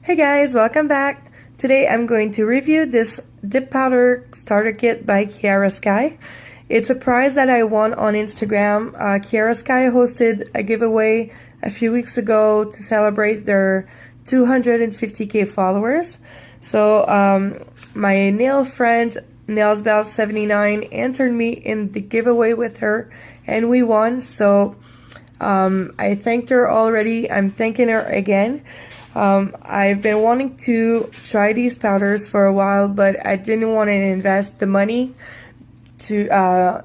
Hey guys, welcome back. Today I'm going to review this dip powder starter kit by Kiara Sky. It's a prize that I won on Instagram. Kiara Sky hosted a giveaway a few weeks ago to celebrate their 250k followers. So my nail friend NailsBell79 entered me in the giveaway with her and we won. So I thanked her already. I'm thanking her again. I've been wanting to try these powders for a while, but I didn't want to invest the money to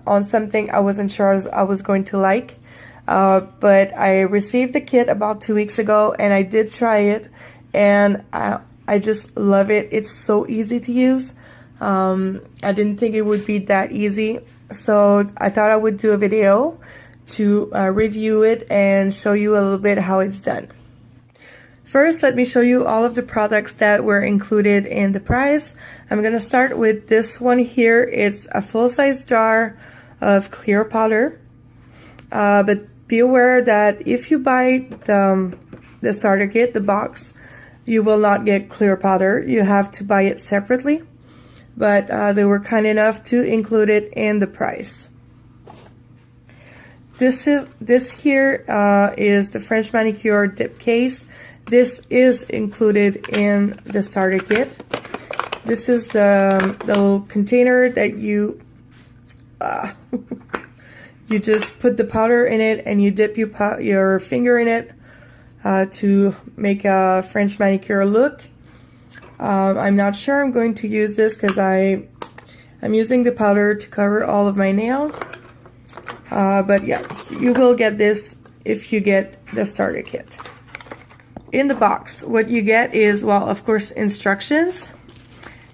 on something I wasn't sure I was going to like. But I received the kit about 2 weeks ago and I did try it and I just love it. It's so easy to use. I didn't think it would be that easy, so I thought I would do a video to review it and show you a little bit how it's done. First, let me show you all of the products that were included in the prize. I'm going to start with this one here. It's a full-size jar of clear powder. But be aware that if you buy the starter kit, the box, you will not get clear powder. You have to buy it separately. But they were kind enough to include it in the price. This here is the French manicure dip case. This is included in the starter kit. This is the little container that you you just put the powder in it and you dip your finger in it to make a French manicure look. I'm not sure I'm going to use this because I'm using the powder to cover all of my nail. But yes, you will get this if you get the starter kit. In the box, what you get is, well, of course, instructions.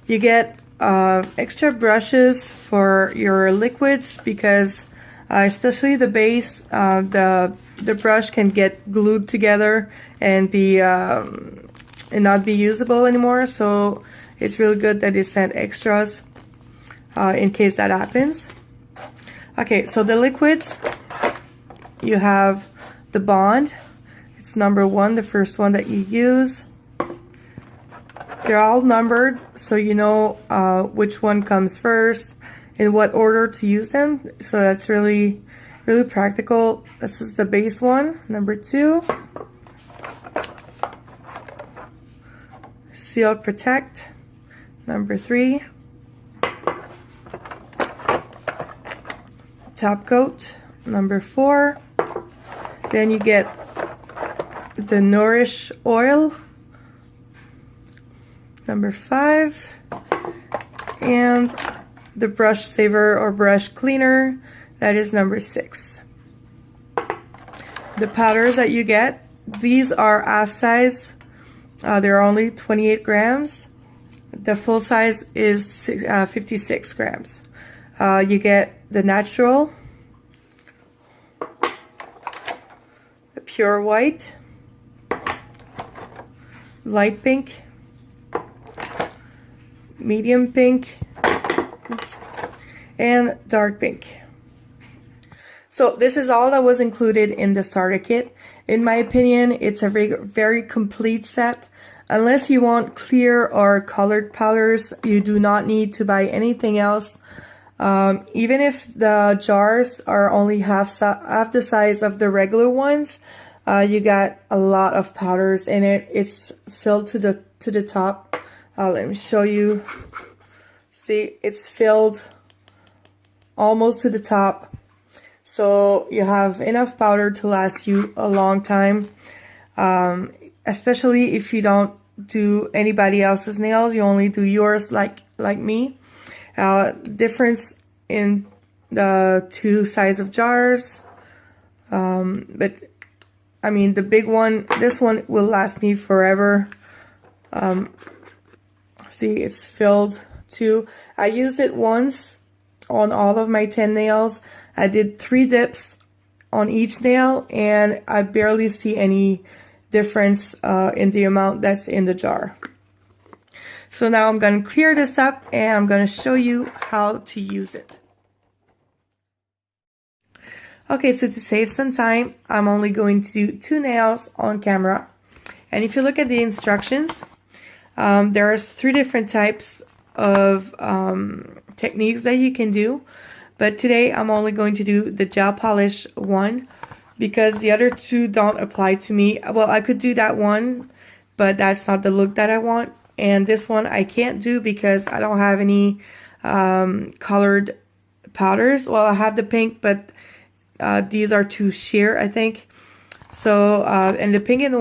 You get extra brushes for your liquids because especially the base, the brush can get glued together and be and not be usable anymore. So it's really good that they sent extras in case that happens. Okay, so the liquids, you have the Bond. Number 1, the first one that you use. They're all numbered so you know which one comes first, in what order to use them. So that's really practical. This is the base one. Number 2, Seal Protect. Number 3, Top Coat. Number 4, then you get the Nourish Oil. Number 5, and the Brush Saver or Brush Cleaner, that is number 6. The powders that you get, these are half size. They're only 28 grams. The full size is 56 grams. You get the natural, the pure white, light pink, medium pink, and dark pink. So this is all that was included in the starter kit. In my opinion, it's a very complete set. Unless you want clear or colored powders, you do not need to buy anything else. Even if the jars are only half the size of the regular ones, you got a lot of powders in it. It's filled to the top. Let me show you. See, it's filled almost to the top. So you have enough powder to last you a long time. Especially if you don't do anybody else's nails, you only do yours like me. Difference in the two size of jars. But I mean, the big one, this one will last me forever. See, it's filled too. I used it once on all of my 10 nails. I did 3 dips on each nail and I barely see any difference in the amount that's in the jar. So now I'm going to clear this up and I'm going to show you how to use it. Okay, so to save some time, I'm only going to do 2 nails on camera. And if you look at the instructions, There's 3 different types of techniques that you can do, but today I'm only going to do the gel polish one because the other 2 don't apply to me. Well, I could do that one, but that's not the look that I want. And this one I can't do because I don't have any colored powders. Well, I have the pink, but these are too sheer, I think. So, and the pink and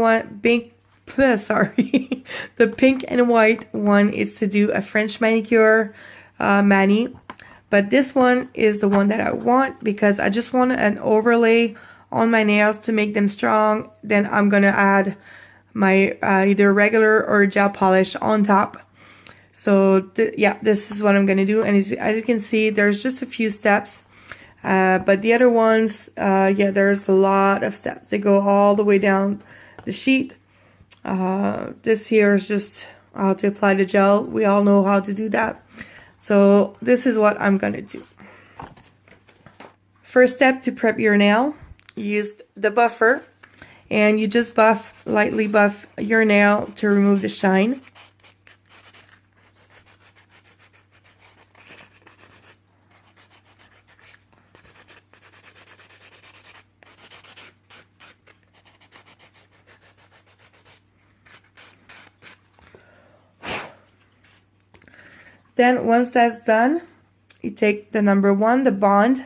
sorry, the pink and white one is to do a French manicure mani. But this one is the one that I want because I just want an overlay on my nails to make them strong. Then I'm gonna add my either regular or gel polish on top. So yeah, this is what I'm gonna do. And as you can see, there's just a few steps. But the other ones, yeah, there's a lot of steps. They go all the way down the sheet. This here is just how to apply the gel. We all know how to do that. So this is what I'm gonna do. First step to prep your nail, use the buffer, and you just lightly buff your nail to remove the shine. Then once that's done, you take the number 1, the bond,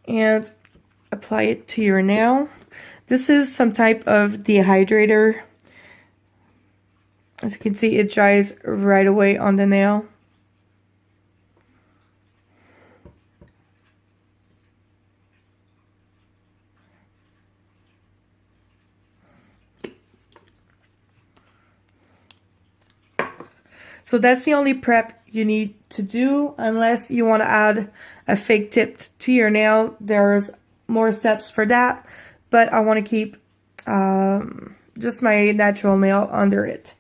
and apply it to your nail. This is some type of dehydrator. As you can see, it dries right away on the nail. So that's the only prep you need to do unless you want to add a fake tip to your nail. There's more steps for that, but I want to keep just my natural nail under it.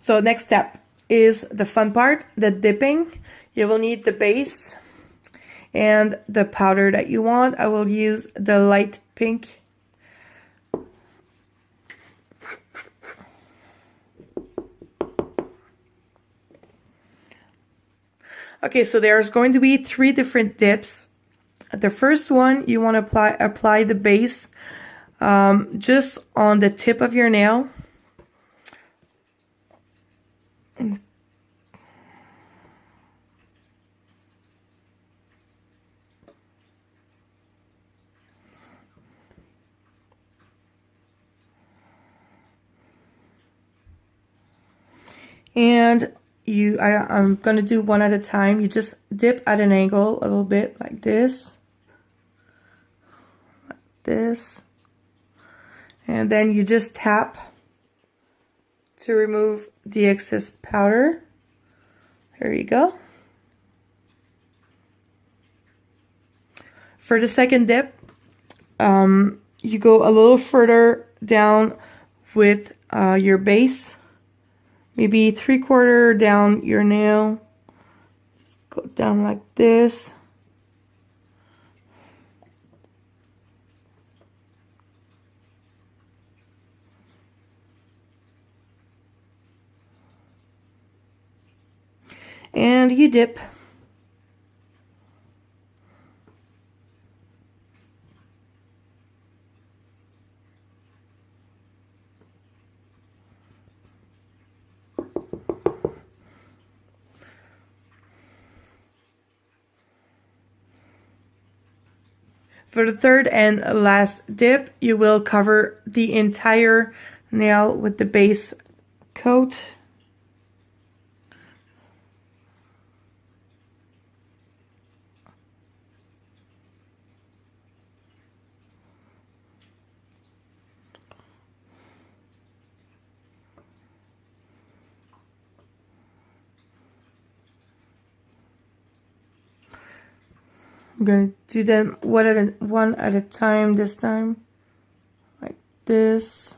So next step is the fun part, the dipping. You will need the base and the powder that you want. I will use the light pink. Okay, so there's going to be 3 different dips. The first one, you want to apply the base just on the tip of your nail. And I'm going to do one at a time. You just dip at an angle a little bit like this. Like this. And then you just tap to remove the excess powder. There you go. For the second dip, you go a little further down with your base. Maybe 3/4 down your nail. Just go down like this. And you dip. For the third and last dip, you will cover the entire nail with the base coat. I'm going to do them one at a time this time, like this.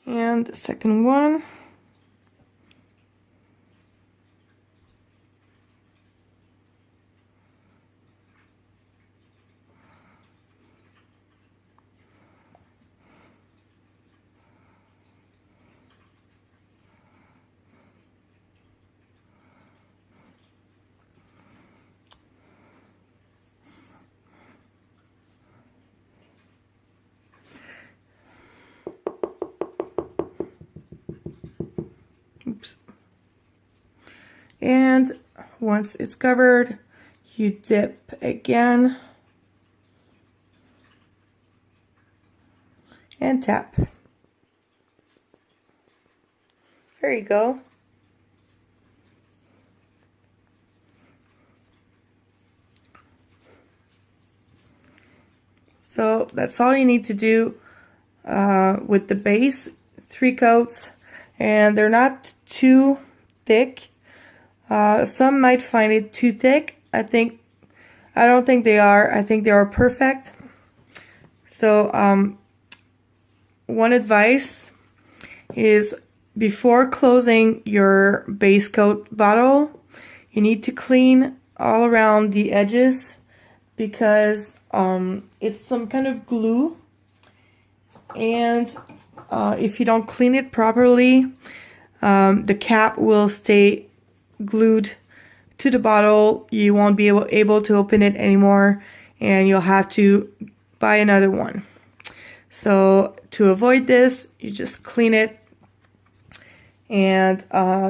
And the second one. And once it's covered, you dip again and tap. There you go. So that's all you need to do with the base. 3 coats, and they're not too thick. Some might find it too thick. I don't think they are. I think they are perfect. So one advice is, before closing your base coat bottle, you need to clean all around the edges, because it's some kind of glue, and if you don't clean it properly, the cap will stay glued to the bottle. You won't be able to open it anymore, and you'll have to buy another one. So to avoid this, you just clean it, and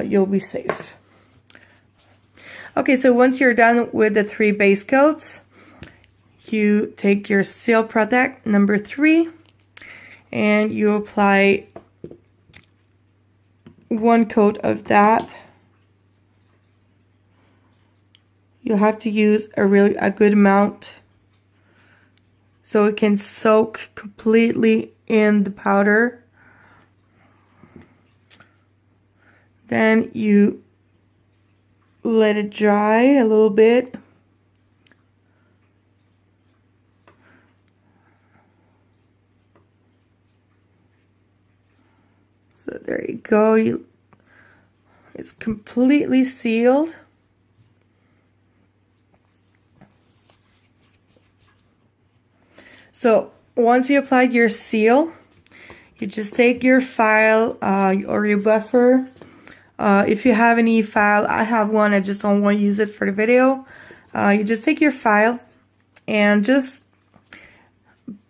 you'll be safe. Okay, so once you're done with the 3 base coats, you take your Seal Protect number 3 and you apply 1 coat of that. You'll have to use a good amount so it can soak completely in the powder. Then you let it dry a little bit. So there you go. It's completely sealed. So once you applied your seal, you just take your file or your buffer. If you have any file, I have one, I just don't want to use it for the video. You just take your file and just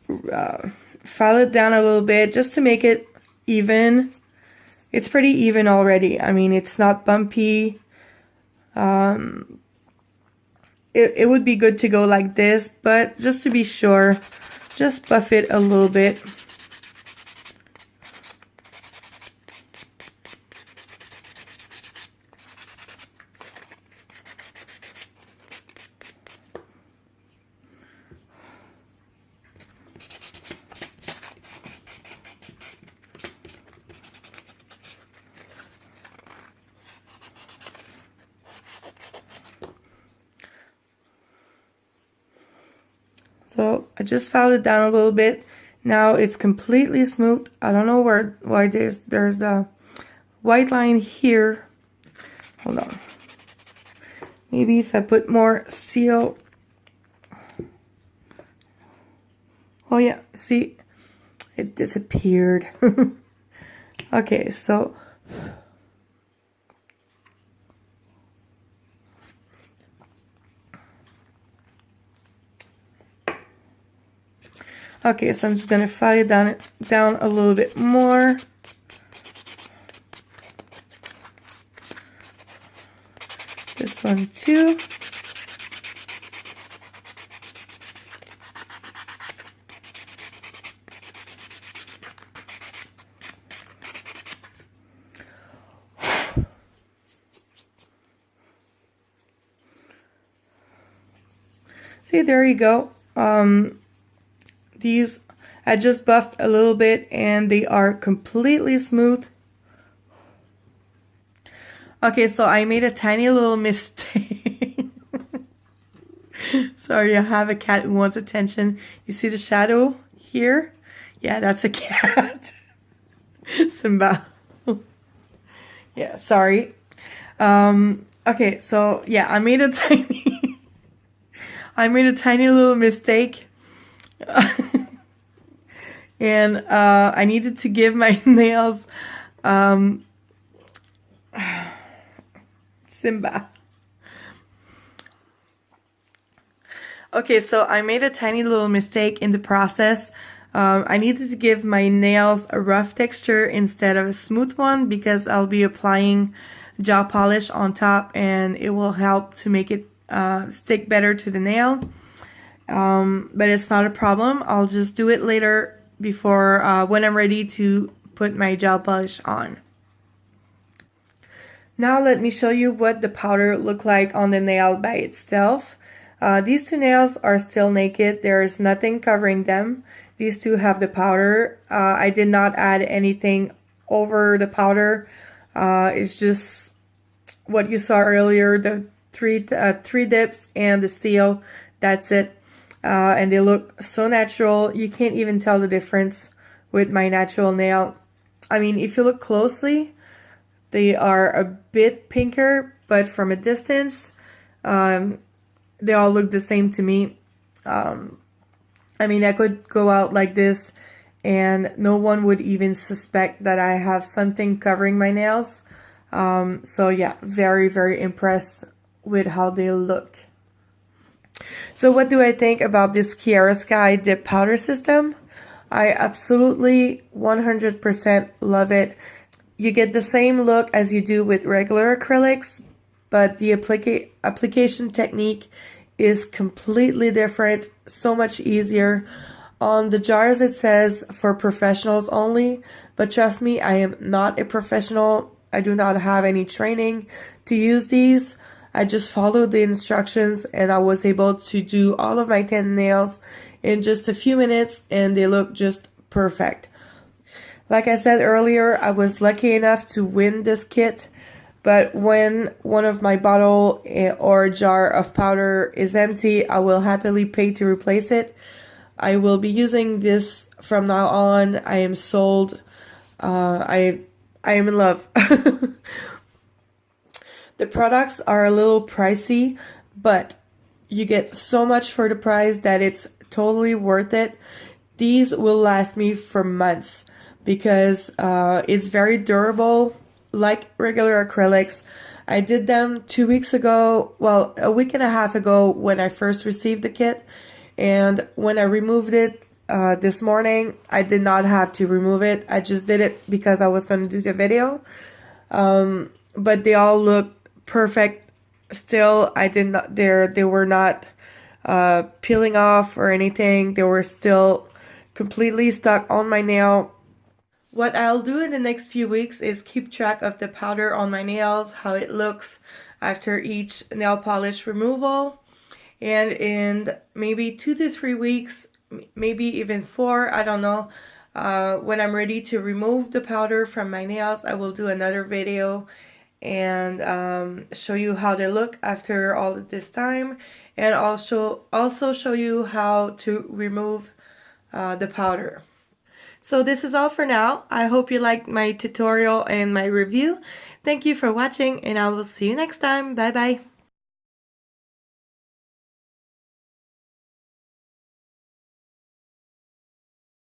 file it down a little bit just to make it even. It's pretty even already. I mean, it's not bumpy. It would be good to go like this, but just to be sure, just buff it a little bit. So I just filed it down a little bit. Now it's completely smooth. I don't know why there's a white line here. Hold on. Maybe if I put more seal. Oh yeah, see, it disappeared. Okay, so I'm just gonna file it down a little bit more. This one too. See, there you go. These I just buffed a little bit and they are completely smooth. Okay, so I made a tiny little mistake. Sorry, I have a cat who wants attention. You see the shadow here? Yeah, that's a cat. Simba. Yeah, sorry. Okay, so yeah, I made a tiny little mistake. And I needed to give my nails Simba. Okay, so I made a tiny little mistake in the process. I needed to give my nails a rough texture instead of a smooth one because I'll be applying gel polish on top, and it will help to make it stick better to the nail. But it's not a problem. I'll just do it later before when I'm ready to put my gel polish on. Now let me show you what the powder looked like on the nail by itself. These two nails are still naked. There is nothing covering them. These two have the powder. I did not add anything over the powder. It's just what you saw earlier, the three dips and the seal. That's it. And they look so natural. You can't even tell the difference with my natural nail. I mean, if you look closely, they are a bit pinker, but from a distance, they all look the same to me. I mean, I could go out like this and no one would even suspect that I have something covering my nails. So yeah, very, very impressed with how they look. So what do I think about this Kiara Sky dip powder system? I absolutely 100% love it. You get the same look as you do with regular acrylics, but the application technique is completely different, so much easier. On the jars it says for professionals only, but trust me, I am not a professional. I do not have any training to use these. I just followed the instructions and I was able to do all of my 10 nails in just a few minutes, and they look just perfect. Like I said earlier, I was lucky enough to win this kit, but when one of my bottle or jar of powder is empty, I will happily pay to replace it. I will be using this from now on. I am sold. I am in love. The products are a little pricey, but you get so much for the price that it's totally worth it. These will last me for months because it's very durable, like regular acrylics. I did them 2 weeks ago, well, a week and a half ago when I first received the kit, and when I removed it this morning, I did not have to remove it. I just did it because I was going to do the video. But they all look perfect still. They were not peeling off or anything. They were still completely stuck on my nail. What I'll do in the next few weeks is keep track of the powder on my nails, how it looks after each nail polish removal. And in maybe 2 to 3 weeks, maybe even 4, I don't know, when I'm ready to remove the powder from my nails, I will do another video and show you how they look after all of this time, and also show you how to remove the powder. So this is all for now. I hope you liked my tutorial and my review. Thank you for watching, and I will see you next time. Bye bye.